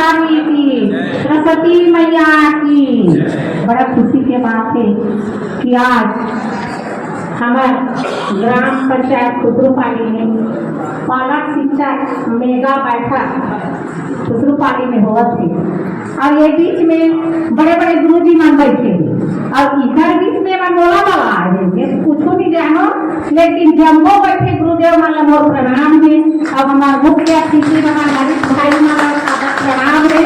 महारानी की, सरस्वती मैया की। बड़ा खुशी के बात है कि आज हमारे ग्राम पंचायत खुसरूपाली में पालक शिक्षक मेगा बैठक खुसरूपाली में हुआ थे और ये बीच में बड़े बड़े गुरुजी मन बैठे और इधर बीच में मनोला वाला आए कुछ नहीं जानो, लेकिन जम्बो बैठे गुरुदेव मन मोर प्रणाम है और हमारे मुख्य अतिथि हमारे भाई मन प्रणाम है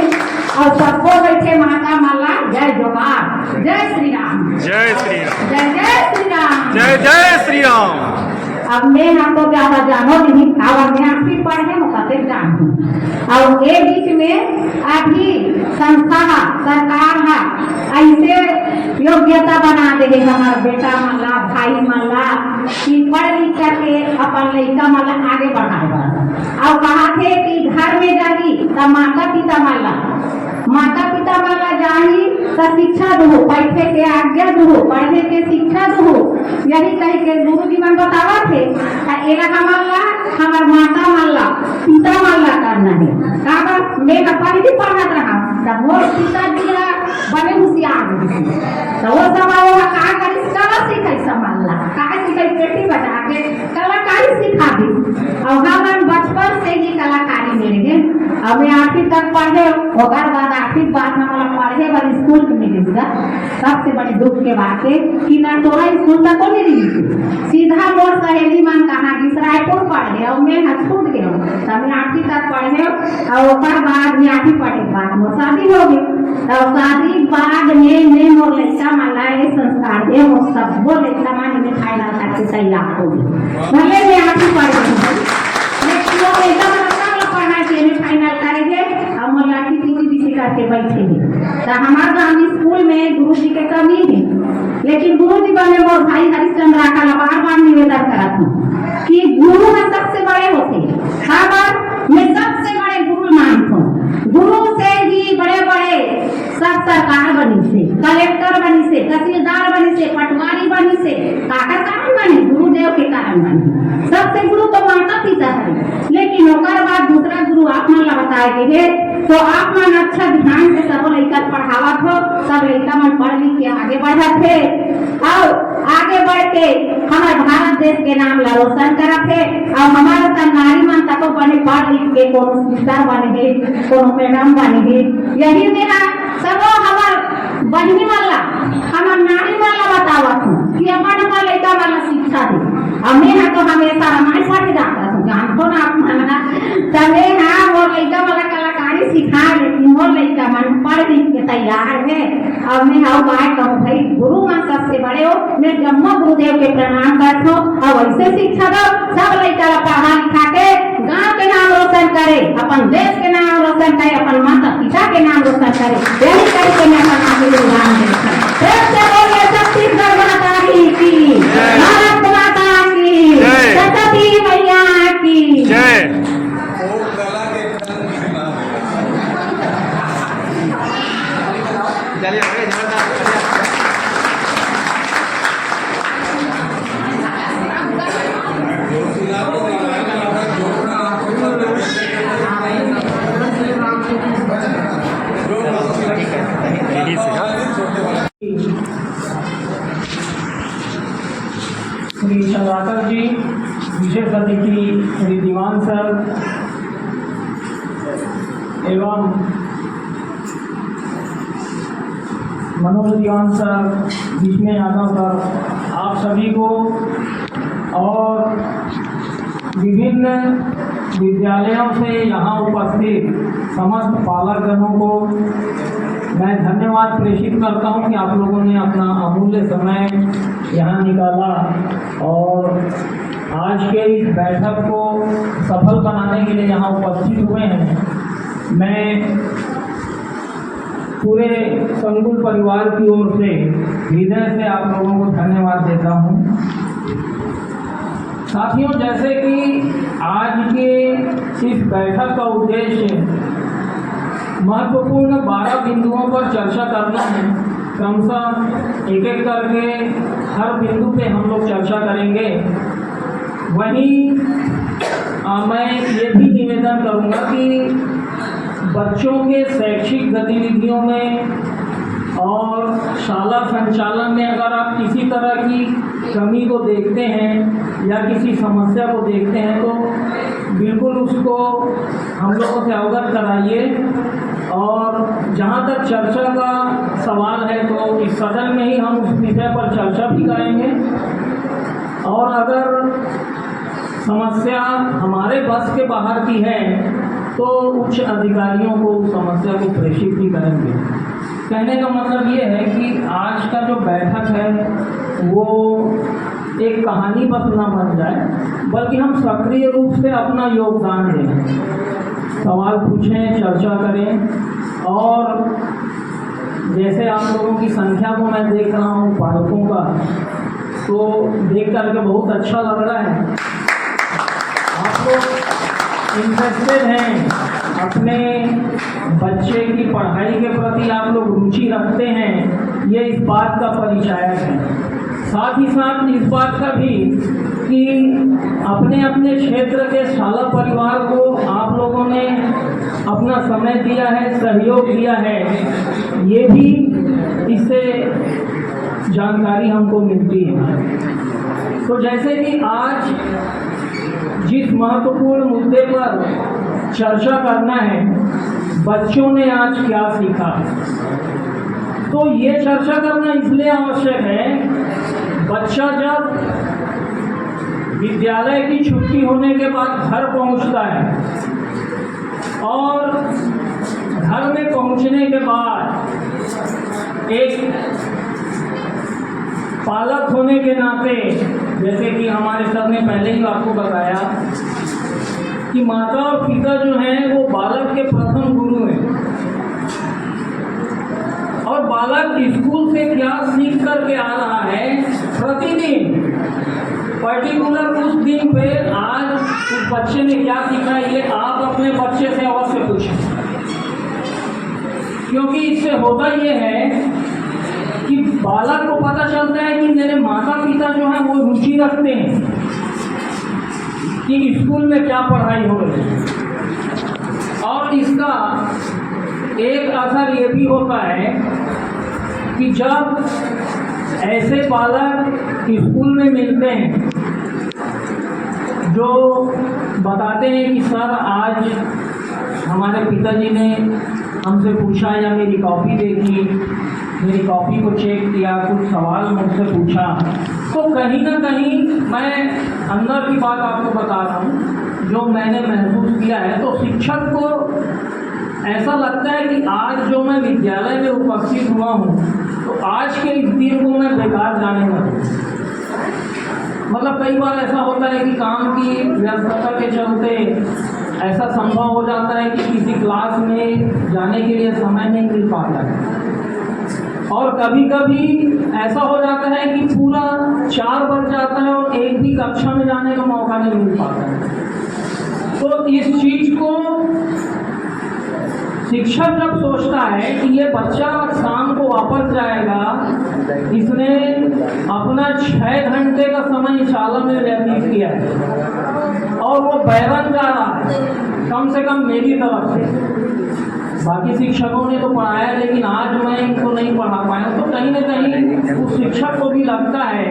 और सबको बैठे माता माला जय जोहार, जय श्री राम, जय श्री राम, जय जय श्री राम, जय जय श्री राम। अब मैं आपको ज्यादा जानो नहीं, और मैं आपकी पढ़े मुकते जानू और ये बीच में अभी संस्था सरकार है ऐसे योग्यता बना दे हमारा बेटा माला भाई माला कि पढ़ लिख करके अपन लड़का माला आगे बढ़ाएगा और कहा थे कि घर में जागी तो माता पिता माला जाही तो शिक्षा दो, बैठे के आज्ञा दो, पढ़ने के शिक्षा दो, यही कह के गुरु जी मन बतावा थे। एला हमार माता माला पिता माला करना है काबर मैं पहले पढ़त रहा तब मोर पिता जी बड़े होशियार तो वो समय वो का करी कला सिखाई संभालना का सिखाई बेटी बता के कलाकारी सिखा दी और हम बचपन से ही कलाकारी मेरे हैं। अब मैं 8वीं तक पढ़े और बाद 8वीं बाद हमारा पढ़े वाले स्कूल में मिलेगा। सबसे बड़ी दुख के बात है कि ना तोरा स्कूल तक को नहीं मिली, सीधा मोर सहेली मन कहा कि रायपुर पढ़े और मैं छूट गया तब मैं 8वीं तक पढ़े और बाद में 8वीं पढ़े बाद मोर शादी हो गई और शादी बाद में मोर लड़का माला ये संस्कार दे वो सब वो लड़का मान में फाइनल करके तैयार हो गई भले मैं 8वीं पढ़ गई लेकिन वो लड़का माला पढ़ना चाहिए फाइनल करेंगे और मोर लाठी पीछे पीछे करके बैठे हैं। तो हमारे गाँव स्कूल में गुरु जी के कमी है, लेकिन गुरु जी बने मोर भाई हरिश्चंद्र का बार निवेदन करा था कि गुरु में सबसे बड़े होते खबर मैं सबसे बड़े गुरु मानता हूँ। गुरु से ही बड़े बड़े सब सरकार बनी से, कलेक्टर बनी से, तहसीलदार बनी से, पटवारी बनी से, काका कारण बनी गुरुदेव के कारण बनी। सबसे गुरु तो माता पिता है, लेकिन ओकर बाद दूसरा गुरु आप मन ला बताए गए तो आप मन अच्छा ध्यान से सब लड़का पढ़ावत हो, सब लड़का मन पढ़ लिख के आगे बढ़त थे और आगे बढ़ के हमारे भारत देश के नाम ला रोशन करत है और हमारा नारी मन तक बने पढ़ लिख के कोनो सिस्टर बने है, कोनो मैडम बने है। यही मेरा सब हमार बहनी वाला हमार नारी वाला बतावत हूँ कि अपन हमारा लड़का वाला शिक्षा दे और मैं तो हमेशा रामायण पढ़ जाता हूँ जानतो ना आप माना तबे हाँ वो लड़का वाला कलाकारी सिखा लेती मोर लड़का मन पढ़ लिख के तैयार है और मैं हाँ बात कहूँ भाई गुरु मन सबसे बड़े हो, मैं जम्मू गुरुदेव के प्रणाम करता हूँ और वैसे शिक्षा दो सब लड़का पढ़ा लिखा के गाँव के नाम रोशन करे, अपन देश के नाम रोशन करे, अपन माता पिता के नाम रोशन करे, यही करके मैं अपन आगे योगदान देता हूँ। छत्तीसगढ़ माता की, भारत माता की, सरस्वती मैया की जय। श्री चंद्राकर जी, विशेष अतिथि श्री दीवान सर एवं मनोज दीवान सर, विष्णु यादव सर, आप सभी को और विभिन्न विद्यालयों से यहाँ उपस्थित समस्त पालकगणों को मैं धन्यवाद प्रेषित करता हूँ कि आप लोगों ने अपना अमूल्य समय यहाँ निकाला और आज के इस बैठक को सफल बनाने के लिए यहाँ उपस्थित हुए हैं। मैं पूरे संकुल परिवार की ओर से हृदय से आप लोगों को धन्यवाद देता हूँ। साथियों, जैसे कि आज के इस बैठक का उद्देश्य महत्वपूर्ण 12 बिंदुओं पर चर्चा करना है। क्रमशः एक एक करके हर बिंदु पे हम लोग चर्चा करेंगे। वहीं मैं ये भी निवेदन करूँगा कि बच्चों के शैक्षिक गतिविधियों में और शाला संचालन में अगर आप किसी तरह की कमी को देखते हैं या किसी समस्या को देखते हैं तो बिल्कुल उसको हम लोगों से अवगत कराइए। और जहाँ तक चर्चा का सवाल है तो इस सदन में ही हम उस विषय पर चर्चा भी करेंगे और अगर समस्या हमारे बस के बाहर की है तो उच्च अधिकारियों को उस समस्या को प्रेषित भी करेंगे। कहने का मतलब ये है कि आज का जो बैठक है वो एक कहानी बस ना बन जाए, बल्कि हम सक्रिय रूप से अपना योगदान दें, सवाल पूछें, चर्चा करें। और जैसे आप लोगों की संख्या को मैं देख रहा हूँ पालकों का, तो देख करके बहुत अच्छा लग रहा है। आप लोग इंटरेस्टेड हैं, अपने बच्चे की पढ़ाई के प्रति आप लोग रुचि रखते हैं, ये इस बात का परिचायक है। साथ ही साथ इस बात का भी कि अपने अपने क्षेत्र के शाला परिवार को आप लोगों ने अपना समय दिया है, सहयोग दिया है, ये भी इससे जानकारी हमको मिलती है। तो जैसे कि आज जिस महत्वपूर्ण मुद्दे पर चर्चा करना है, बच्चों ने आज क्या सीखा, तो ये चर्चा करना इसलिए आवश्यक है, बच्चा जब विद्यालय की छुट्टी होने के बाद घर पहुंचता है और घर में पहुंचने के बाद एक पालक होने के नाते, जैसे कि हमारे सर ने पहले ही आपको बताया कि माता और पिता जो हैं वो बालक के प्रथम गुरु हैं और बालक स्कूल से क्या सीख करके आ रहा है प्रतिदिन, पर्टिकुलर उस दिन पे आज उस बच्चे ने क्या सीखा है, ये आप अपने बच्चे से अवश्य पूछें। क्योंकि इससे होता ये है कि बालक को पता चलता है कि मेरे माता पिता जो हैं वो रुचि रखते हैं कि स्कूल में क्या पढ़ाई हो रही है। और इसका एक असर ये भी होता है कि जब ऐसे बालक स्कूल में मिलते हैं जो बताते हैं कि सर आज हमारे पिताजी ने हमसे पूछा या मेरी कॉपी देखी, मेरी कॉपी को चेक किया, कुछ सवाल मुझसे पूछा, तो कहीं ना कहीं मैं अंदर की बात आपको बता रहा हूँ जो मैंने महसूस किया है। तो शिक्षक को ऐसा लगता है कि आज जो मैं विद्यालय में उपस्थित हुआ हूँ तो आज के इस दिन को मैं बेकार जाने लगा। मतलब कई बार ऐसा होता है कि काम की व्यस्तता के चलते ऐसा संभव हो जाता है कि किसी क्लास में जाने के लिए समय नहीं मिल पाता है, और कभी कभी ऐसा हो जाता है कि पूरा 4 बज जाता है और एक भी कक्षा में जाने का मौका नहीं मिल पाता है। तो इस चीज को शिक्षक जब सोचता है कि ये बच्चा शाम को वापस जाएगा, इसने अपना 6 घंटे का समय शाला में व्यतीत किया है और वो बैरन जा रहा है, कम से कम मेरी तरफ से। बाकी शिक्षकों ने तो पढ़ाया लेकिन आज मैं इनको नहीं पढ़ा पाया, तो कहीं ना कहीं उस शिक्षक को भी लगता है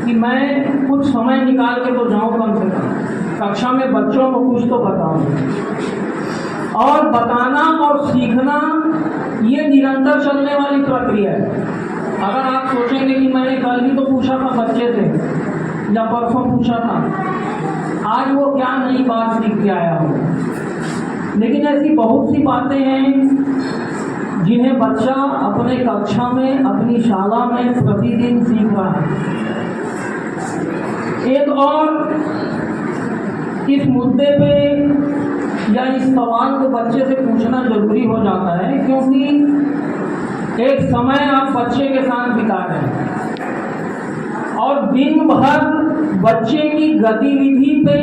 कि मैं कुछ समय निकाल के तो जाऊँ, कम से कम कक्षा में बच्चों को कुछ तो बताऊँ। और बताना और सीखना ये निरंतर चलने वाली प्रक्रिया है। अगर आप सोचेंगे कि मैंने कल ही तो पूछा था बच्चे से या परसों पूछा था, आज वो क्या नई बात सीख के आया हो, लेकिन ऐसी बहुत सी बातें हैं जिन्हें बच्चा अपने कक्षा में, अपनी शाला में प्रतिदिन सीख रहा है। एक और इस मुद्दे पे या इस सवाल को बच्चे से पूछना जरूरी हो जाता है, क्योंकि एक समय आप बच्चे के साथ बिता रहे हैं और दिन भर बच्चे की गतिविधि पे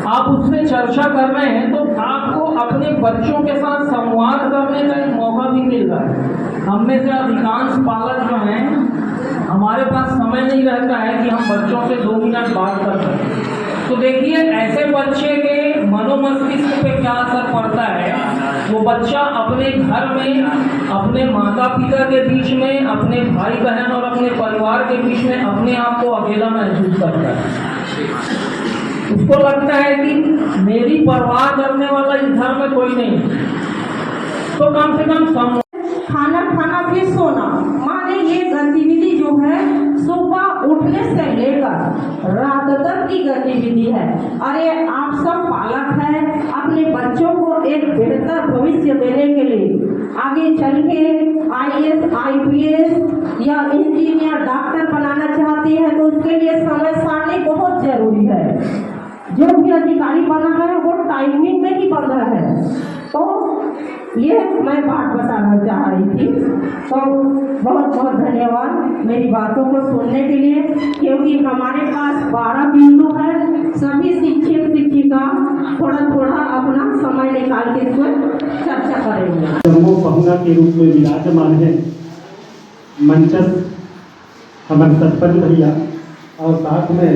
आप उससे चर्चा कर रहे हैं, तो आपको अपने बच्चों के साथ संवाद करने का एक मौका भी मिल रहा है। हम में से अधिकांश पालक जो हैं, हमारे पास समय नहीं रहता है कि हम बच्चों से 2 मिनट बात कर सकें। तो देखिए ऐसे बच्चे के मनोमस्तिष्क पे क्या असर पड़ता है। वो बच्चा अपने घर में, अपने माता पिता के बीच में, अपने भाई बहन और अपने परिवार के बीच में अपने आप को अकेला महसूस करता है। उसको लगता है कि मेरी परवाह करने वाला इस घर में कोई नहीं, तो कम से कम खाना खाना फिर सोना, माने ये गतिविधि जो है सुबह उठने से लेकर रात तक की गतिविधि है। अरे आप सब पालक हैं, अपने बच्चों को एक बेहतर भविष्य देने के लिए आगे चल के IAS, IPS या इंजीनियर, डॉक्टर बनाना चाहते हैं तो उसके लिए समय सारणी बहुत जरूरी है। जो भी अधिकारी बना है वो टाइमिंग में ही बना है। तो ये मैं बात बताना चाह रही थी। तो बहुत बहुत धन्यवाद मेरी बातों को सुनने के लिए, क्योंकि हमारे पास 12 बिंदु है। सभी शिक्षक शिक्षिका थोड़ा थोड़ा अपना समय निकाल के इसमें चर्चा करेंगे। जम्मू पहुना के रूप में विराजमान है मंचस्थ हमारे सरपंच भैया और साथ में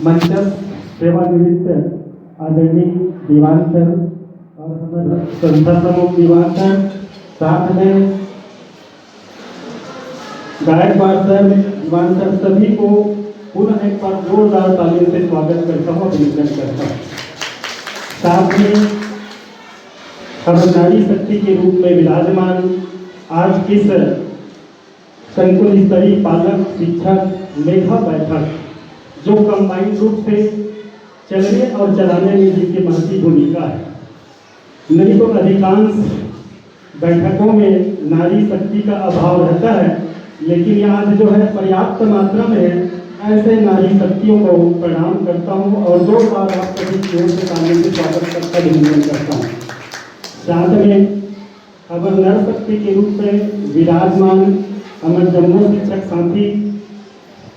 मंचस्थ सेवानिवृत्त आदरणीय दीवान सर और हमारे संस्था प्रमुख दीवान सर, साथ में गायकवाड़ सर, दीवान सर, सभी को पुनः एक बार जोरदार तालियों से स्वागत करता हूँ, अभिनंदन करता हूँ। साथ में हम नारी शक्ति के रूप में विराजमान आज इस संकुल स्तरीय पालक शिक्षक मेधा बैठक, जो कंबाइंड रूप से चलने और चलाने में जिनकी महती भूमिका है, नहीं तो अधिकांश बैठकों में नारी शक्ति का अभाव रहता है, लेकिन आज जो है पर्याप्त मात्रा में है। ऐसे नारी शक्तियों को प्रणाम करता हूँ और जोरदार आप सभी की ओर से तालियों से स्वागत करता अभिनंदन करता हूँ। साथ में अमर नर शक्ति के रूप में विराजमान अमर जम्मू शिक्षक साथी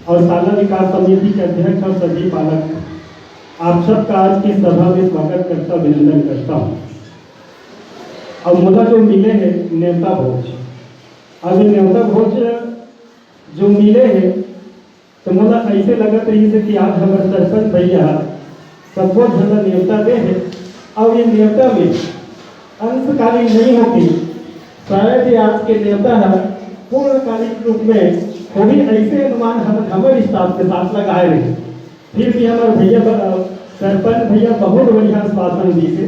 और शाला विकास समिति के अध्यक्ष और सभी पालक, आप सबका आज की सभा में स्वागत करता अभिनंदन करता हूँ। अब मुझे जो मिले हैं न्योता भोज, अब ये न्योता भोज जो मिले हैं तो मुझे ऐसे लगत रही है कि आज हमारे सरपंच भैया सबको ज़्यादा न्योता दे है और ये न्योता में अंशकालीन नहीं होगी, शायद ये आज के न्योता है पूर्णकालिक रूप में कोई ऐसे अनुमान हम हमारे स्टाफ के साथ लगाए रहे। फिर भी हमारे भैया सरपंच भैया बहुत बढ़िया आश्वासन दी है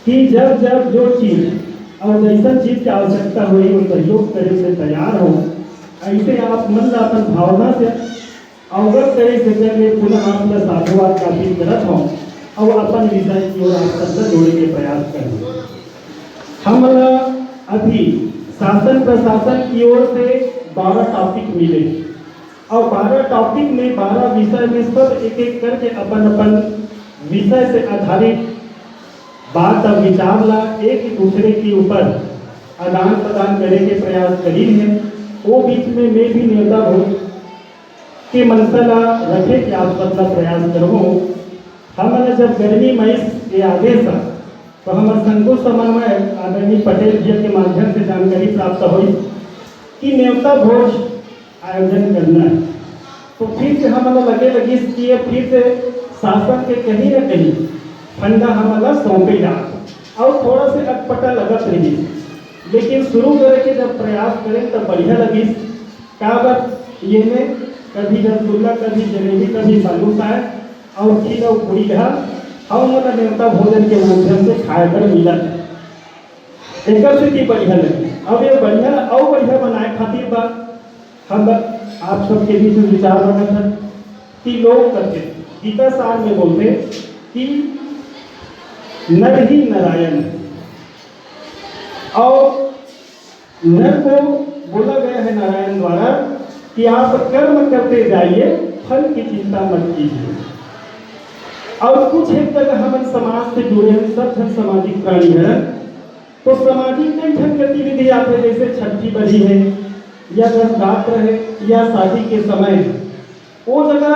कि जब जब जो चीज़ और जैसा चीज़ की आवश्यकता हुई वो सहयोग करे से तैयार हो। ऐसे आप मन अपन भावना से अवगत करे से पहले पुनः आपका साधुवाद काफी करत हो और अपन विषय की ओर आप सबसे जोड़ने के प्रयास करें। हम अभी शासन प्रशासन की ओर से 12 टॉपिक मिले और 12 टॉपिक में 12 विषय में सब एक एक करके अपन अपन विषय से आधारित बात और विचार ला एक दूसरे के ऊपर आदान प्रदान करने के प्रयास करी है। वो बीच में मैं भी न्योता हो कि मनसला रखे कि आप सबका प्रयास करो। हमारा जब गर्मी मईस ये आदेश है तो हमारे संकुल समन्वय आदरणीय पटेल जी के माध्यम से जानकारी प्राप्त हुई कि न्योता भोज आयोजन करना है। तो फिर से हमारा लगी कि ये फिर से शासन के कहीं न कहीं फंडा हमारा सौंपे जा और थोड़ा से अटपटा लगत रही, लेकिन शुरू करके जब प्रयास करें तब बढ़िया लगी। कागज ये में कभी रसगुल्ला, कभी जलेबी, कभी बालूशाही और खीर और पूरी घर हम मतलब न्योता भोजन के माध्यम से खाएकर मिला एक स्थिति बढ़िया लगी। अब ये बढ़िया और बढ़िया बनाए खातिर बात हम आप सबके बीच में विचार रखा था कि लोग करते गीता सार में बोलते कि नर ही नारायण और नर को बोला गया है नारायण द्वारा कि आप कर्म करते जाइए, फल की चिंता मत कीजिए। और कुछ एक जगह हम समाज से जुड़े हैं, सब जन सामाजिक प्राणी है, तो सामाजिक कई जन गतिविधि आते हैं, जैसे छठी बड़ी है या रथयात्रा है या शादी के समय वो जगह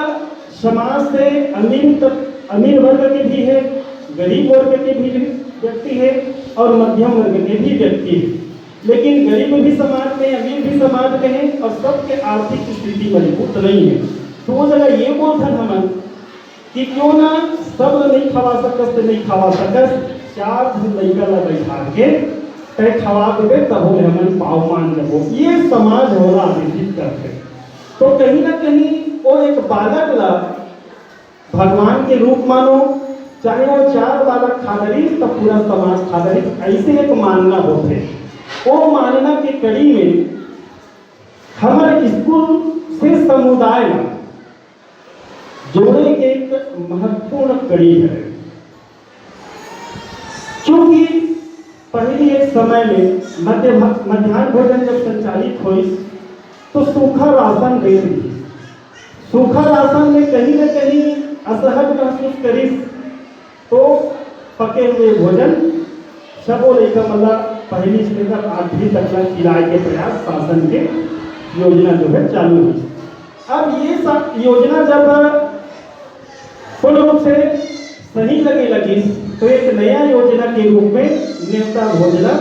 समाज से अमीर वर्ग के भी है, गरीब वर्ग के भी व्यक्ति है और मध्यम वर्ग के भी व्यक्ति है। लेकिन गरीब भी समाज में, अमीर भी समाज में है और सबके आर्थिक स्थिति मजबूत नहीं है। तो वो जगह ये बोलते हम कि क्यों ना सब नहीं खवा सकस तो नहीं खवा सकस, 4 दिन लड़का ला बैठा के तय खवा देवे तब हो हमन पाव मान जबो। ये समाज होला आदेशित करते। तो कहीं ना कहीं वो एक बालक ला भगवान के रूप मानो, चाहे वो 4 बालक खादरी तो पूरा समाज खादरी, ऐसे एक मानना होते। वो मानना के कड़ी में हमारे स्कूल से समुदाय में जोड़ने के एक महत्वपूर्ण कड़ी है। क्योंकि पहले एक समय में मध्याह्न भोजन जब संचालित हुई तो सूखा राशन दे दी। सूखा राशन में कहीं न कहीं असहज महसूस करी तो पके हुए भोजन सबो लेकर मतलब पहली से लेकर 8वीं तक खिलाए के प्रयास शासन के योजना जो है चालू हुई। अब ये सब योजना जब पूर्ण रूप से सही लगी तो एक नया योजना के रूप में नेवता भोजना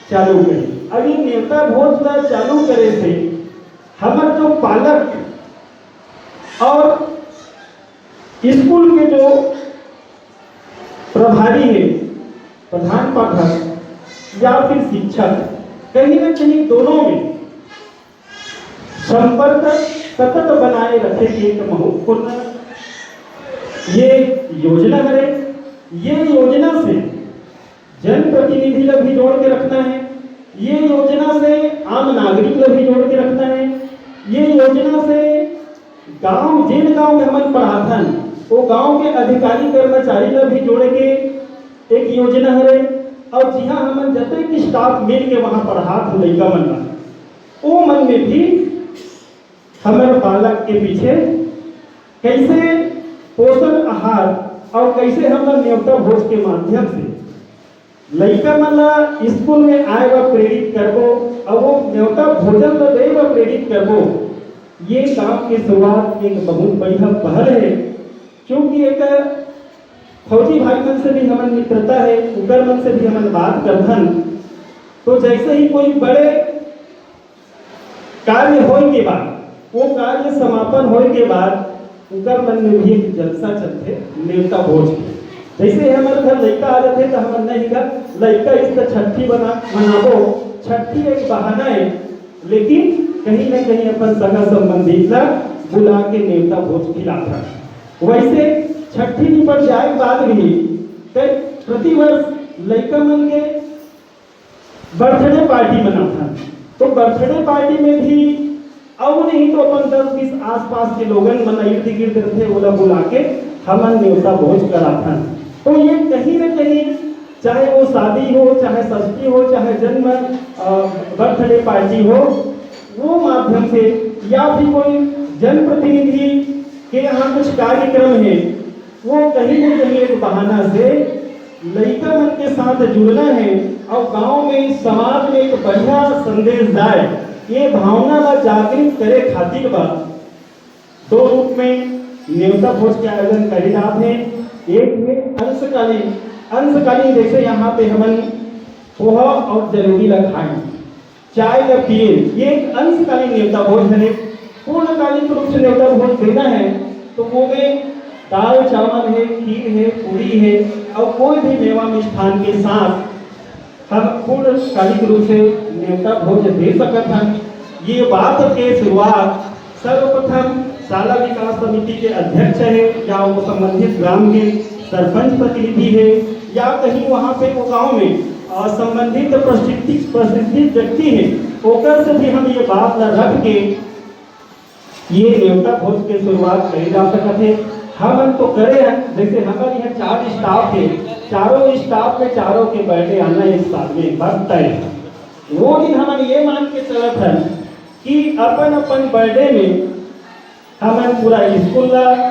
चालू करी। अब ये नेवता भोजना चालू करे से हमारे जो पालक और स्कूल के जो प्रभारी है, प्रधान पाठक या फिर शिक्षक, कहीं न कहीं दोनों में संपर्क सतत बनाए रखे की एक महत्वपूर्ण ये योजना है। ये योजना से जनप्रतिनिधि ला भी जोड़ के रखना है, ये योजना से आम नागरिक ला भी जोड़ के रखना है, ये योजना से गांव जिन गांव में हम पढ़ाथन वो गांव के अधिकारी कर्मचारी ला भी जोड़े के एक योजना है। और जी हाँ, हम जतने की स्टाफ मिल के वहां पढ़ात लड़का मन वो मन में भी हमारे बालक के पीछे कैसे पोषण आहार और कैसे हम न्योता भोज के माध्यम से लड़का मन स्कूल में आए व प्रेरित करबो और वो न्योता भोजन दे व प्रेरित करबो। ये काम की शुरुआत एक बहुत बढ़िया पहल है। क्योंकि एक फौजी भाई मन से भी हमारी मित्रता है, उगर मन से भी हमारे बात करथन, तो जैसे ही कोई बड़े कार्य होने के बाद, वो कार्य समापन होने के बाद उनका मन में भी एक जलसा चलते नेवता भोज। जैसे हमारे घर लड़का आ जाते तो हम नहीं का लड़का इसका छठी मनाबो। छठी एक बहाना है, लेकिन कहीं न कहीं अपन सगा संबंधी ला बुला के नेवता भोज खिलाता। वैसे छठी निपट जाए बाद भी प्रतिवर्ष लड़का मन के बर्थडे पार्टी मनाता। तो बर्थडे पार्टी में भी अब नहीं तो अपन 10-20 आसपास के लोगन मन इर्द गिर्द रहते ओला बुला के हमन न्योता भोज कराथन। तो ये कहीं न कहीं चाहे वो शादी हो, चाहे षष्ठी हो, चाहे जन्म बर्थडे पार्टी हो, वो माध्यम से या फिर कोई जनप्रतिनिधि के यहाँ कुछ कार्यक्रम है, वो कहीं न कहीं एक बहाना से लड़का मन के साथ जुड़ना है और गांव में समाज में एक बढ़िया संदेश जाए, ये भावना ला जागृत करे खातिर बा 2 रूप में न्योता भोज के आयोजन करे जाते हैं। एक है अंशकालीन, जैसे यहाँ पे हमन पोहा और जलेबी ला खाएं, चाय ला पिए, ये एक अंशकालीन न्योता भोज है। पूर्णकालीन रूप से न्योता भोज देना है तो वो में दाल चावल है, खीर है, पूरी है और कोई भी मेवा मिष्ठान के साथ हम पूर्णकालिक रूप से न्योता भोज दे सकते हैं। ये बात के शुरुआत सर्वप्रथम शाला विकास समिति के अध्यक्ष है या वो संबंधित ग्राम के सरपंच प्रतिनिधि है या कहीं वहाँ पे वो गाँव में संबंधित प्रशिक्षित व्यक्ति है, ओकर से भी हम ये बात रख के ये न्योता भोज के शुरुआत करी जा सकते हैं। हम तो करे हैं, जैसे हमारे यहाँ 4 स्टाफ है, चारों स्टाफ में चारों के बर्थडे आना एक साथ में एक बार तय है। वो दिन हम ये मान के चलत है कि अपन बर्थडे में हम पूरा स्कूल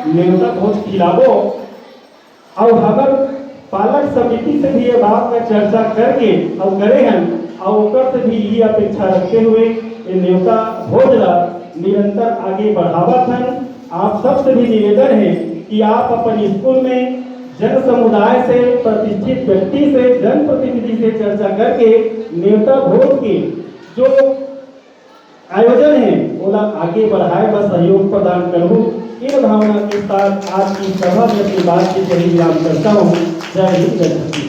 न्योता भोज खिलाबो और हमार पालक समिति से भी ये बात में चर्चा करके और करे हैं और ओकर से भी ये अपेक्षा रखते हुए ये न्योता भोज निरंतर आगे बढ़ावत हैं। आप सबसे भी निवेदन है कि आप अपन स्कूल में जन समुदाय से, प्रतिष्ठित व्यक्ति से, जनप्रतिनिधि से चर्चा करके न्योता भोज के जो आयोजन है वो आगे बढ़ाए, बस सहयोग प्रदान करूँ। इन भावना के साथ आज की सभा में अपनी बात की सही विराम करता हूँ। जय हिंद, जय भारत।